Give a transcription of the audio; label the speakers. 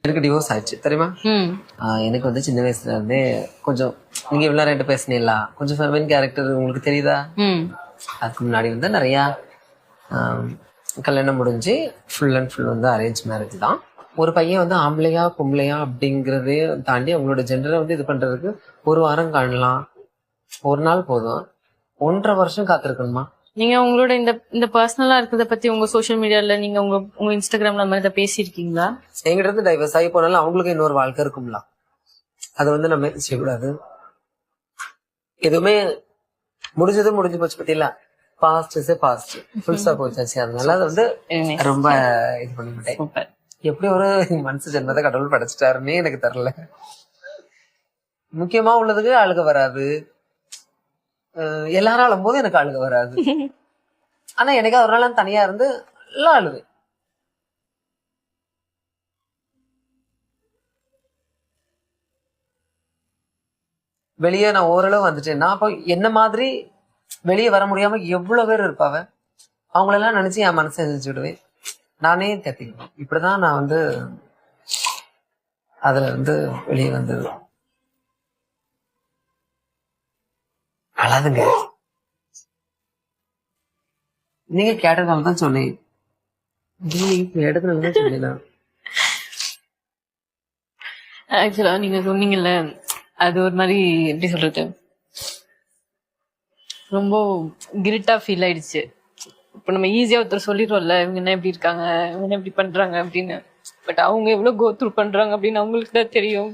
Speaker 1: எனக்கு டிவோர்ஸ் ஆயிடுச்சு தெரியுமா. எனக்கு வந்து சின்ன வயசுல இருந்தே கொஞ்சம் நீங்க இவ்வளவு ரெண்டு பேசுனீங்களா கொஞ்சம் ஃபெமின் கேரக்டர் உங்களுக்கு தெரியுதா. அதுக்கு முன்னாடி வந்து நிறைய கல்யாணம் முடிஞ்சு ஃபுல் அண்ட் ஃபுல் வந்து அரேஞ்ச் மேரேஜ் தான். ஒரு பையன் வந்து ஆம்பளையா பொம்பளையா அப்படிங்கிறதே தாண்டி அவங்களோட ஜெண்டரை வந்து இது பண்றதுக்கு ஒரு வாரம் காணலாம், ஒரு நாள் போதும், 1.5 வருஷம் காத்திருக்கணுமா.
Speaker 2: நீங்க உங்களோட இந்த இந்த பர்சனலா இருக்கிறத பத்தி உங்க சோஷியல் மீடியால நீங்க உங்க இன்ஸ்டாகிராம்ல அந்த மாதிரி பேசியிருக்கீங்களா?
Speaker 1: என்கிட்ட இருந்து டைவர்ஸ் ஆகி போனாலும் அவங்களுக்கு இன்னொரு வாழ்க்கை இருக்கும்ல, அது வந்து நம்ம செய்யக்கூடாது. எதுவுமே முடிஞ்சது முடிஞ்சு போச்சு பத்தியில, பாஸ்ட் இஸ் பாஸ்ட், ஃபுல்ஸா போச்சாச்சு. அதனால அது வந்து ரொம்ப இது பண்ண மாட்டேன். எப்படி ஒரு மனசு ஜென்மத்தை கடவுள் படைச்சிட்டாருன்னே எனக்கு தெரியல. முக்கியமா உள்ளதுக்கு அழுக வராது, எல்லாரும் அழும் போது எனக்கு அழுக வராது. ஆனா எனக்கு ஒரு நாள் தனியா இருந்து எல்லாம் அழுவேன். வெளியே நான் ஓரளவு வந்துட்டேன்னா அப்ப என்ன மாதிரி வெளியே வர முடியாம எவ்வளவு பேர் இருப்பாவ, அவங்களெல்லாம் நினைச்சு என் மனசை செஞ்சு விடுவேன், நானே தேத்திக்குவேன். இப்படிதான் நான் வந்து அதுல இருந்து வெளியே வந்தது. அழாதுங்க, நீங்க கேட்டதுனால தான் சொன்னேன். கேட்டதுனால தான் சொன்னேன்.
Speaker 2: ஆக்சுவலா நீங்க சொன்னீங்கல்ல, அது ஒரு மாதிரி எப்படி சொல்றது, ரொம்ப கில்ட்டா ஃபீல் ஆயிடுச்சு. இப்ப நம்ம ஈஸியா ஒருத்தர் சொல்லிடுவோம்ல, இவங்க என்ன எப்படி இருக்காங்க, இவங்க என்ன எப்படி பண்றாங்க அப்படின்னு. பட் அவங்க எவ்வளவு கோ த்ரூ பண்றாங்க அப்படின்னு அவங்களுக்கு தான் தெரியும்.